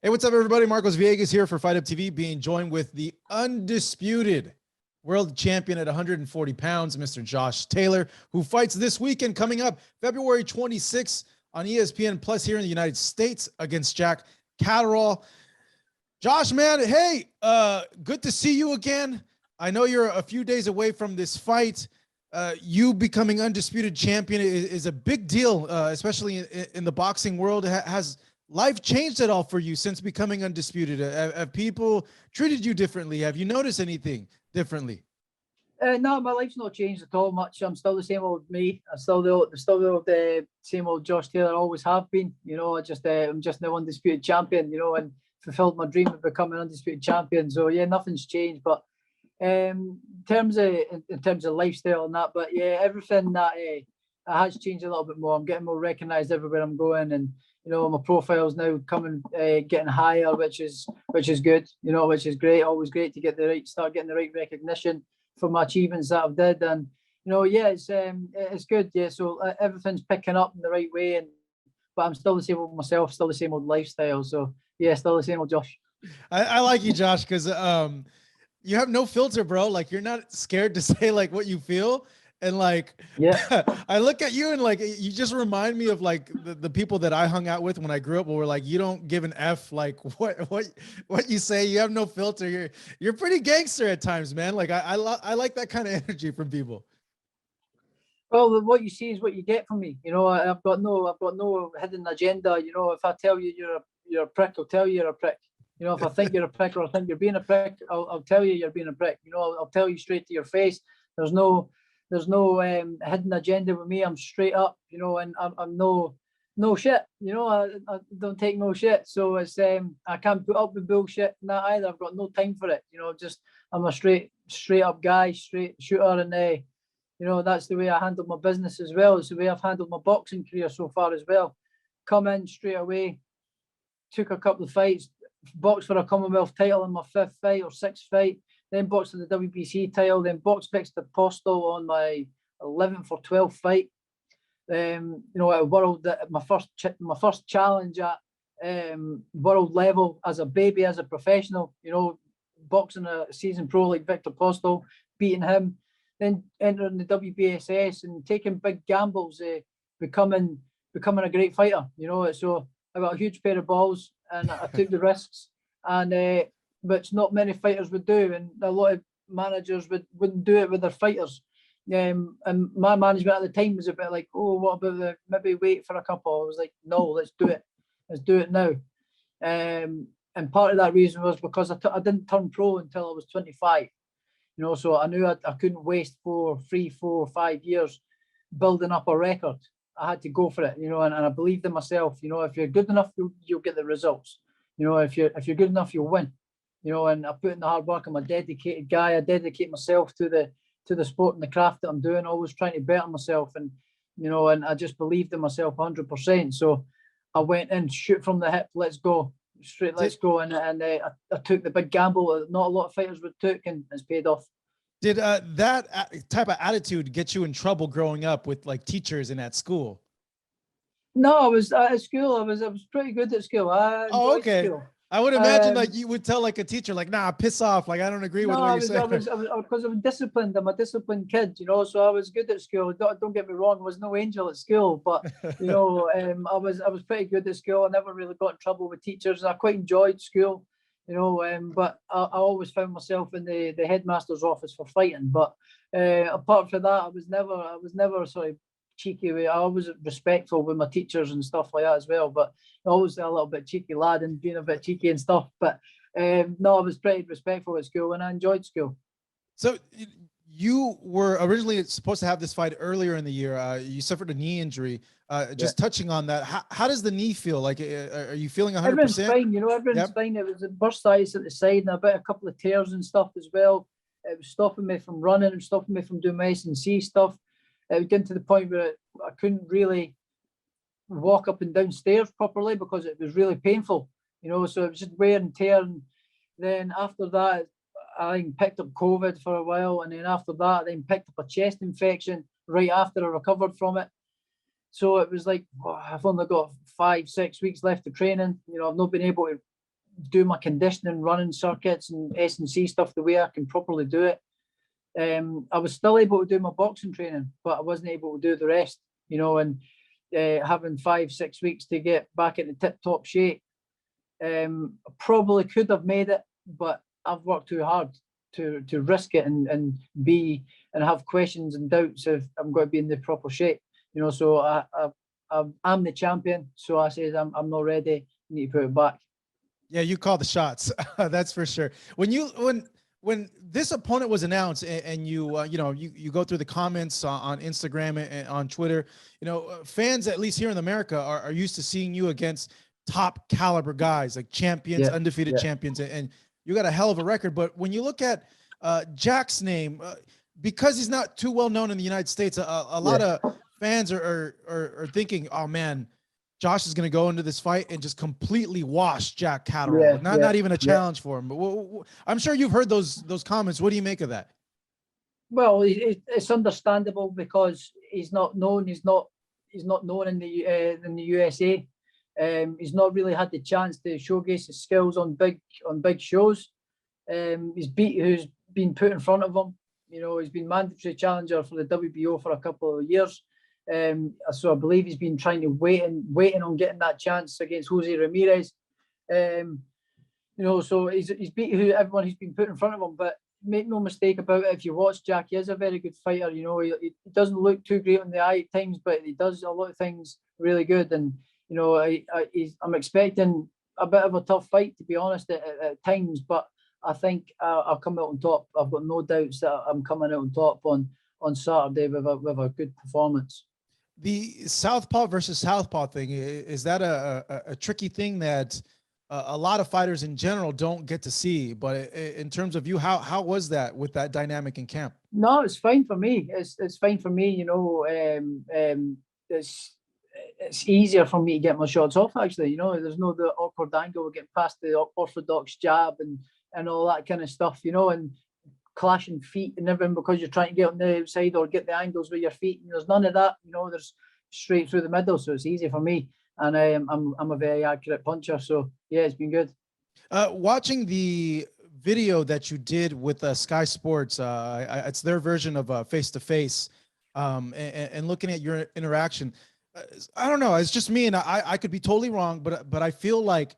Hey, what's up, everybody? Marcos Villegas here for Fight Up TV, being joined with the undisputed world champion at 140 pounds, Mr. Josh Taylor, who fights this weekend coming up February 26th on ESPN Plus here in the United States against Jack Catterall. Josh, man, hey, good to see you again. I know you're a few days away from this fight. You becoming undisputed champion is a big deal, especially in the boxing world. Has life changed at all for you since becoming undisputed? Have people treated you differently? Have you noticed anything differently? No, my life's not changed at all much. I'm still the same old me. I'm still the same old Josh Taylor I always have been. You know, I'm just now undisputed champion. You know, and fulfilled my dream of becoming undisputed champion. So yeah, nothing's changed. But in terms of lifestyle and that, but yeah, everything that has changed a little bit more. I'm getting more recognised everywhere I'm going, and you know, my profile's now coming, getting higher, which is good. You know, which is great. Always great to start getting the right recognition for my achievements that I've did, and you know, yeah, it's good. Yeah, so everything's picking up in the right way, but I'm still the same old myself, still the same old lifestyle. So yeah, still the same old Josh. I like you, Josh, because you have no filter, bro. Like, you're not scared to say like what you feel. And like, yeah, I look at you and like, you just remind me of like the people that I hung out with when I grew up, where we're like, you don't give an F, like what you say. You have no filter. You're pretty gangster at times, man. Like I like that kind of energy from people. well, what you see is what you get from me. You know, I've got no hidden agenda. You know, if I tell you you're a prick, I'll tell you you're a prick. You know, if I think you're a prick or I think you're being a prick, I'll tell you you're being a prick. You know, I'll tell you straight to your face. There's no hidden agenda with me. I'm straight up, you know, and I'm no shit. You know, I don't take no shit. So it's I can't put up with bullshit and that either. I've got no time for it. You know, I'm a straight up guy, straight shooter, and you know, that's the way I handle my business as well. It's the way I've handled my boxing career so far as well. Come in straight away, took a couple of fights, boxed for a Commonwealth title in my 5th fight or 6th fight, then boxed for the WBC title, then boxed next to Postal on my 11th or 12th fight. You know, at world, my first challenge at world level as a baby, as a professional. You know, boxing a seasoned pro like Victor Postal, beating him, then entering the WBSS and taking big gambles, becoming a great fighter. You know, so I got a huge pair of balls and I took the risks, and which not many fighters would do, and a lot of managers wouldn't do it with their fighters. And my management at the time was a bit like, oh, what about maybe wait for a couple? I was like, no, let's do it now. And part of that reason was because I didn't turn pro until I was 25. You know, so I knew I couldn't waste 3, 4, 5 years building up a record. I had to go for it, you know, and I believed in myself. You know, if you're good enough, you'll get the results. You know, if you're good enough, you'll win. You know, and I put in the hard work. I'm a dedicated guy. I dedicate myself to the sport and the craft that I'm doing. Always trying to better myself, and you know, and I just believed in myself 100%. So I went in, shoot from the hip, let's go, straight, let's go, and I took the big gamble that not a lot of fighters would took, and it's paid off. Did that type of attitude get you in trouble growing up with like teachers and at school? No, I was at school. I was pretty good at school. I enjoyed school. I would imagine like you would tell like a teacher like, nah, piss off. Like, I don't agree with what you're saying. Because I'm disciplined. I'm a disciplined kid, you know, so I was good at school. Don't get me wrong. I was no angel at school, but you know, I was pretty good at school. I never really got in trouble with teachers. I quite enjoyed school, you know, but I always found myself in the headmaster's office for fighting. But apart from that, I was never sort of cheeky way. I was respectful with my teachers and stuff like that as well, but always a little bit cheeky lad and being a bit cheeky and stuff. But no, I was pretty respectful at school and I enjoyed school. So you were originally supposed to have this fight earlier in the year. You suffered a knee injury. Just touching on that, how does the knee feel? Like, are you feeling 100%? Everyone's fine, you know, everyone's fine. It was a bursitis at the side and a couple of tears and stuff as well. It was stopping me from running and stopping me from doing my S&C stuff. It was getting to the point where I couldn't really walk up and down stairs properly because it was really painful, you know, so it was just wear and tear. And then after that, I picked up COVID for a while, and then after that, I then picked up a chest infection right after I recovered from it. So it was like, I've only got 5-6 weeks left of training. You know, I've not been able to do my conditioning, running circuits and S&C stuff the way I can properly do it. I was still able to do my boxing training, but I wasn't able to do the rest, you know, and having 5-6 weeks to get back into tip-top shape. Probably could have made it, but I've worked too hard to risk it and have questions and doubts if I'm going to be in the proper shape, you know. So I'm the champion, so I say I'm not ready. I need to put it back. Yeah, you call the shots. That's for sure. When this opponent was announced, and you you go through the comments on Instagram and on Twitter, you know, fans at least here in America are used to seeing you against top caliber guys like champions, undefeated champions, and you got a hell of a record. But when you look at Jack's name, because he's not too well known in the United States, a lot of fans are thinking, oh man, Josh is going to go into this fight and just completely wash Jack Catterall. Not even a challenge for him. But I'm sure you've heard those comments. What do you make of that? Well, it's understandable because he's not known. He's not known in the USA. He's not really had the chance to showcase his skills on big shows. He's beat who's been put in front of him. You know, he's been mandatory challenger for the WBO for a couple of years. So I believe he's been trying to waiting on getting that chance against Jose Ramirez. You know, so he's beat everyone who's been put in front of him. But make no mistake about it, if you watch Jack, he is a very good fighter. You know, he doesn't look too great on the eye at times, but he does a lot of things really good. And you know, I'm expecting a bit of a tough fight, to be honest, at times. But I think I'll come out on top. I've got no doubts that I'm coming out on top on Saturday with a good performance. The southpaw versus southpaw thing, is that a tricky thing that a lot of fighters in general don't get to see? But in terms of you, how was that with that dynamic in camp? No, it's fine for me. It's fine for me. You know, it's easier for me to get my shots off. Actually, you know, there's no the awkward angle of getting past the orthodox jab and all that kind of stuff. You know, and clashing feet and everything because you're trying to get on the outside or get the angles with your feet. And there's none of that. You know, there's straight through the middle, so it's easy for me. And I'm a very accurate puncher, so yeah, it's been good. Watching the video that you did with Sky Sports, it's their version of Face to Face, and looking at your interaction, I don't know, it's just me, and I could be totally wrong, but I feel like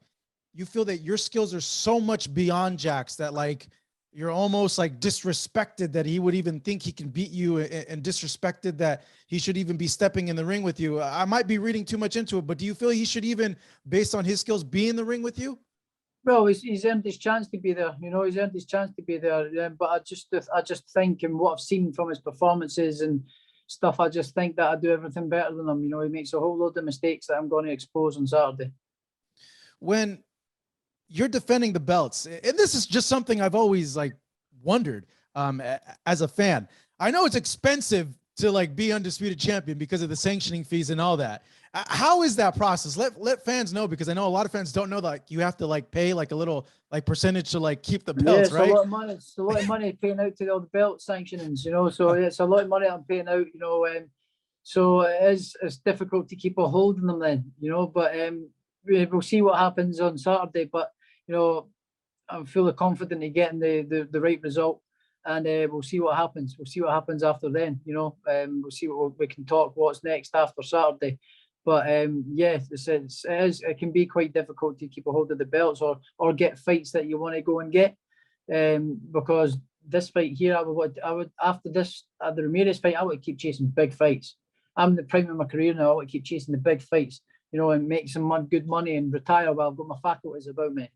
you feel that your skills are so much beyond Jack's that like you're almost like disrespected that he would even think he can beat you, and disrespected that he should even be stepping in the ring with you. I might be reading too much into it, but do you feel he should even, based on his skills, be in the ring with you? Well, he's earned his chance to be there. You know, he's earned his chance to be there. But I just think, and what I've seen from his performances and stuff, I just think that I do everything better than him. You know, he makes a whole load of mistakes that I'm going to expose on Saturday. When you're defending the belts, and this is just something I've always like wondered as a fan. I know it's expensive to like be undisputed champion because of the sanctioning fees and all that. How is that process? Let fans know, because I know a lot of fans don't know that like, you have to like pay like a little like percentage to like keep the belts, right? A lot of money. It's a lot of money paying out to all the belt sanctionings, you know. So it's a lot of money I'm paying out, you know. So it's difficult to keep a hold of them then, you know. But we'll see what happens on Saturday. But you know, I'm fully confident in getting the right result, and we'll see what happens. We'll see what happens after then. You know, we'll see what we can talk. What's next after Saturday? But yeah, it can be quite difficult to keep a hold of the belts or get fights that you want to go and get, because this fight here, I would after this the Ramirez fight, I would keep chasing big fights. I'm in the prime of my career now. I would keep chasing the big fights, you know, and make some good money and retire while I've got my faculties about me.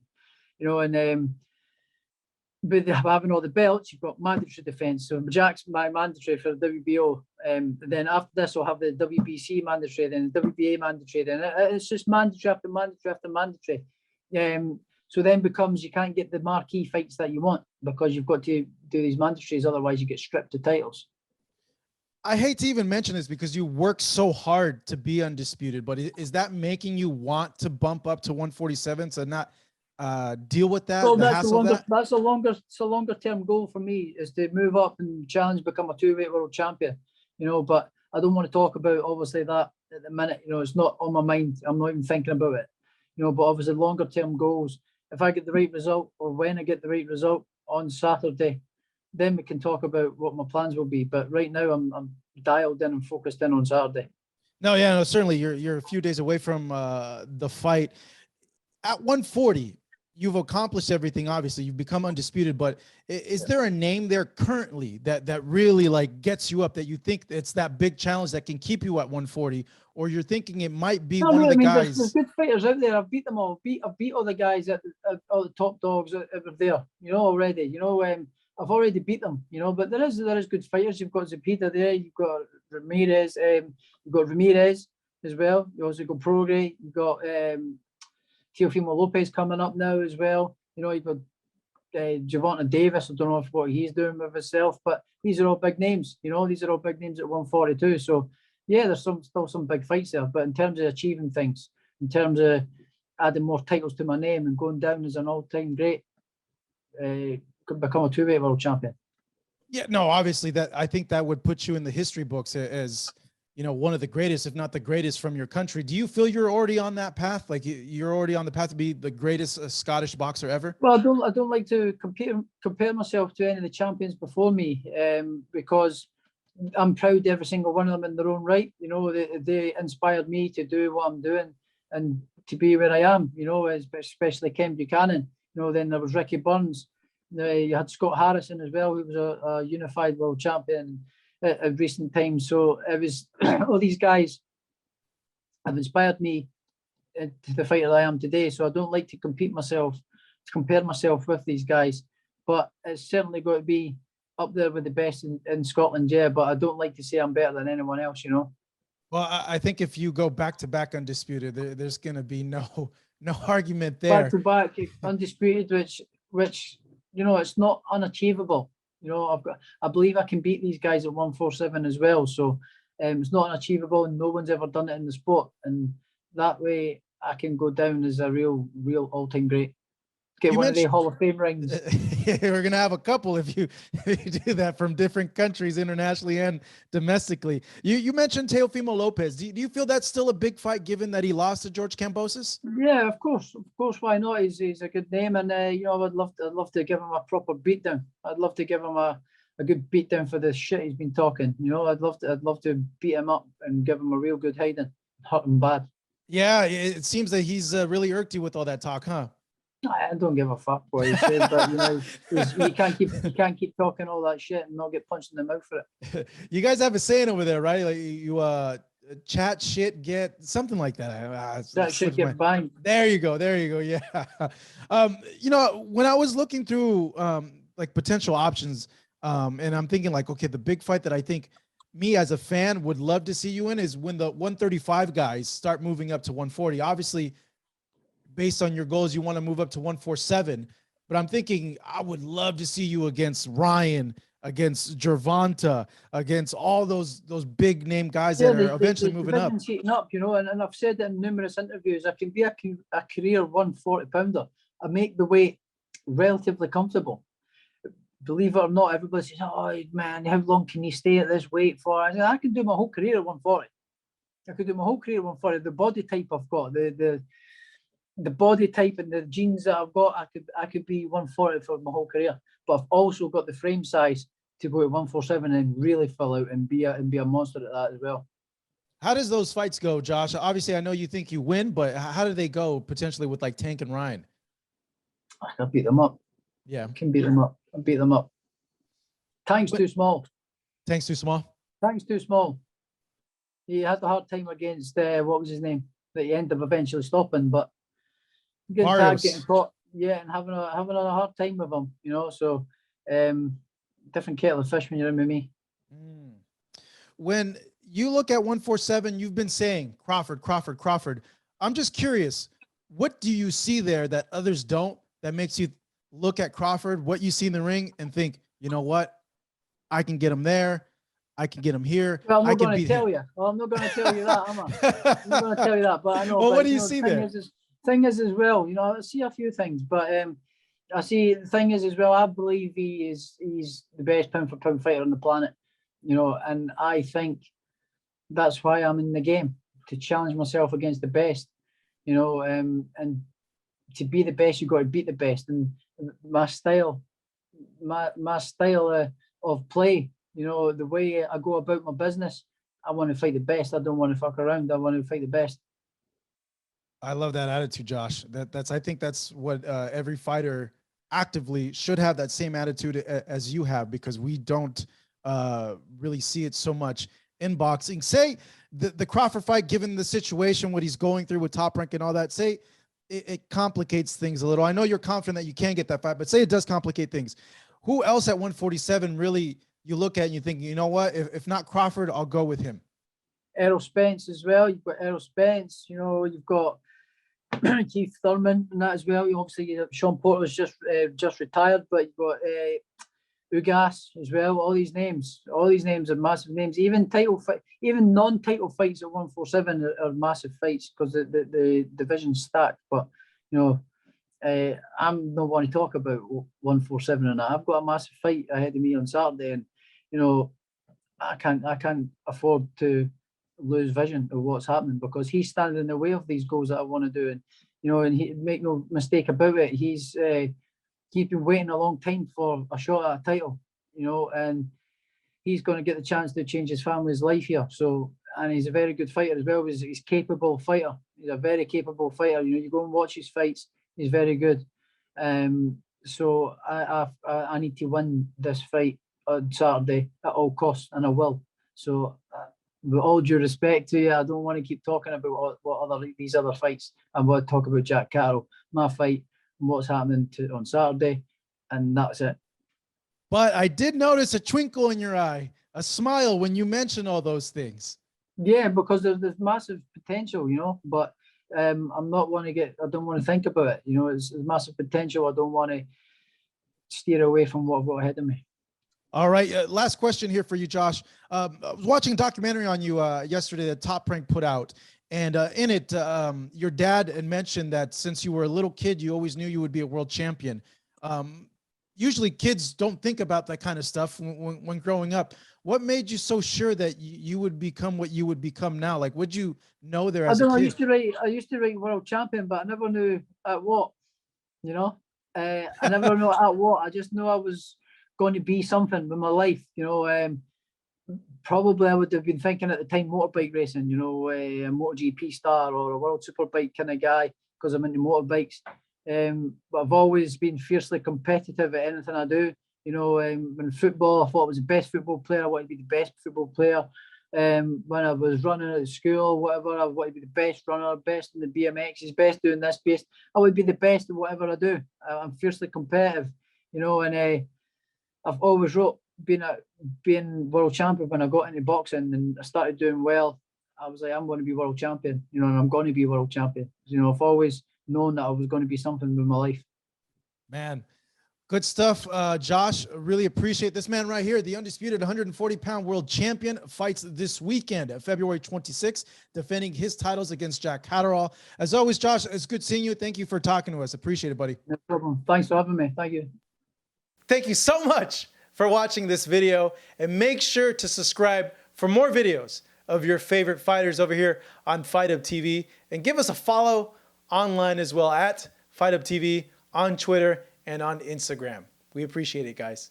You know, and but having all the belts, you've got mandatory defence. So Jack's my mandatory for the WBO. Then after this, I'll have the WBC mandatory, then the WBA mandatory. Then it's just mandatory after mandatory after mandatory. So then becomes you can't get the marquee fights that you want because you've got to do these mandatories. Otherwise, you get stripped of titles. I hate to even mention this because you work so hard to be undisputed, but is that making you want to bump up to 147 to not deal with that? Well, that's a longer term goal for me, is to move up and challenge, become a 2-weight world champion, you know. But I don't want to talk about obviously that at the minute. You know, it's not on my mind. I'm not even thinking about it, you know. But obviously longer term goals if I get the right result, or when I get the right result on Saturday, then we can talk about what my plans will be. But right now, I'm dialed in and focused in on Saturday. No, yeah, no, certainly. You're a few days away from the fight. At 140, you've accomplished everything. Obviously, you've become undisputed. But is there a name there currently that really like gets you up? That you think it's that big challenge that can keep you at 140, or you're thinking it might be one of the guys? There's good fighters out there. I've beat them all. I've beat all the guys at all the top dogs that were there. Already. I've already beat them. But there is good fighters. You've got Zepeda there. You've got Ramirez. You've got Ramirez as well. You also got Progre. You've got Teofimo Lopez coming up now as well. You've got Gervonta Davis. I don't know what he's doing with himself, but these are all big names. These are all big names at 142. So yeah, there's still some big fights there. But in terms of achieving things, in terms of adding more titles to my name and going down as an all-time great, could become a two-weight world champion. Yeah, no, obviously I think that would put you in the history books as one of the greatest, if not the greatest, from your country. Do you feel you're already on that path? Like you're already on the path to be the greatest Scottish boxer ever? Well, I don't like to compare myself to any of the champions before me, because I'm proud of every single one of them in their own right. They inspired me to do what I'm doing and to be where I am. Especially Ken Buchanan. Then there was Ricky Burns. You had Scott Harrison as well, who was a unified world champion at recent times. So it was all these guys have inspired me to the fighter I am today. So I don't like to compare myself with these guys, but it's certainly got to be up there with the best in Scotland, yeah. But I don't like to say I'm better than anyone else, Well, I think if you go back to back undisputed, there's going to be no argument there. Back to back undisputed, which it's not unachievable. I believe I can beat these guys at 147 as well. So it's not unachievable, and no one's ever done it in the sport. And that way, I can go down as a real all-time great. Get one of the Hall of Fame rings. We're gonna have a couple if you do that, from different countries, internationally and domestically. You mentioned Teofimo Lopez. Do you feel that's still a big fight, given that he lost to George Kambosos? Yeah, of course. Why not? He's a good name, and I'd love to give him a proper beatdown. I'd love to give him a good beatdown for the shit he's been talking. I'd love to beat him up and give him a real good hiding, hurt him bad. Yeah, it seems that he's really irked you with all that talk, huh? I don't give a fuck what he says, but you can't keep talking all that shit and not get punched in the mouth for it. You guys have a saying over there, right? Like you chat shit, get something like that. That shit get banged. There you go. Yeah. When I was looking through like potential options, and I'm thinking like, okay, the big fight that I think me as a fan would love to see you in is when the 135 guys start moving up to 140. Obviously, based on your goals, you want to move up to 147. But I'm thinking I would love to see you against Ryan, against Gervonta, against all those big name guys that are eventually moving up. Heating up, and I've said it in numerous interviews. I can be a career 140 pounder. I make the weight relatively comfortable. Believe it or not, everybody says, "Oh man, how long can you stay at this weight for?" I can do my whole career at 140. I could do my whole career at 140. The body type I've got, the body type and the genes that I've got, I could be 140 for my whole career. But I've also got the frame size to go at 147 and really fill out and be a monster at that as well. How does those fights go, Josh? Obviously, I know you think you win, but how do they go potentially with like Tank and Ryan? I'll beat them up. Yeah, I can beat them up. I'll beat them up. Tank's too small. Tank's too small? Tank's too small. He had a hard time against, what was his name, that he ended up eventually stopping, but getting caught, yeah, and having a hard time with him, So, different kettle of fish when you're in with me. When you look at 147, you've been saying Crawford. I'm just curious, what do you see there that others don't, that makes you look at Crawford, what you see in the ring, and think, you know what, I can get him there, I can get him here. Well, I'm not going to tell you. Well, I'm not going to tell you that, am I? I'm not going to tell you that, but I know. Well, what do you see there? Thing is as well, I see a few things, but I see the thing is as well, I believe he's the best pound for pound fighter on the planet, and I think that's why I'm in the game, to challenge myself against the best, and to be the best, you've got to beat the best. And my style of play, you know, the way I go about my business, I want to fight the best. I don't want to fuck around. I want to fight the best. I love that attitude, Josh. I think that's what every fighter actively should have, that same attitude as you have, because we don't really see it so much in boxing. Say the Crawford fight, given the situation, what he's going through with Top Rank and all that, say it complicates things a little. I know you're confident that you can get that fight, but say it does complicate things. Who else at 147 really you look at and you think, you know what, if not Crawford, I'll go with him? Errol Spence as well. You've got Errol Spence. You know, you've got Keith Thurman and that as well. You obviously Sean Porter's just retired, but you've got Ugas as well. All these names are massive names. Even non-title fights at 147 are massive fights because the division's stacked. But you know, I'm not want to talk about 147 and that. I've got a massive fight ahead of me on Saturday, and you know, I can't afford to lose vision of what's happening, because he's standing in the way of these goals that I want to do. And you know, and make no mistake about it, he's been waiting a long time for a shot at a title, you know, and he's going to get the chance to change his family's life here. So, and he's a very good fighter as well. He's a capable fighter. He's a very capable fighter. You know, you go and watch his fights, he's very good. So I need to win this fight on Saturday at all costs, and I will. So with all due respect to you, I don't want to keep talking about these other fights. I want to talk about Jack Catterall, my fight, and what's happening on Saturday, and that's it. But I did notice a twinkle in your eye, a smile when you mentioned all those things. Yeah, because there's massive potential, you know. But I don't want to think about it. You know, there's massive potential. I don't want to steer away from what I've got ahead of me. All right. Last question here for you, Josh. I was watching a documentary on you yesterday that Top Rank put out. And in it, your dad had mentioned that since you were a little kid, you always knew you would be a world champion. Usually kids don't think about that kind of stuff when growing up. What made you so sure that you would become what you would become now? Like, would you know there as a kid? I used to write world champion, but I never knew at what, you know. I never knew at what. I just knew I was going to be something with my life, you know. Probably I would have been thinking at the time motorbike racing, you know, a MotoGP star or a World Superbike kind of guy, because I'm into motorbikes. But I've always been fiercely competitive at anything I do. You know, in football, I thought I was the best football player. I wanted to be the best football player. When I was running at school, whatever, I wanted to be the best runner, best in the BMXs, best doing this, best. I would be the best in whatever I do. I'm fiercely competitive, you know, and I've always being world champion. When I got into boxing and I started doing well, I was like, I'm going to be world champion, you know, and I'm going to be world champion. You know, I've always known that I was going to be something with my life. Man, good stuff, Josh. Really appreciate this man right here. The undisputed 140-pound world champion fights this weekend, February 26th, defending his titles against Jack Catterall. As always, Josh, it's good seeing you. Thank you for talking to us. Appreciate it, buddy. No problem. Thanks for having me. Thank you. Thank you so much for watching this video, and make sure to subscribe for more videos of your favorite fighters over here on Fight Up TV, and give us a follow online as well at Fight Up TV on Twitter and on Instagram. We appreciate it, guys.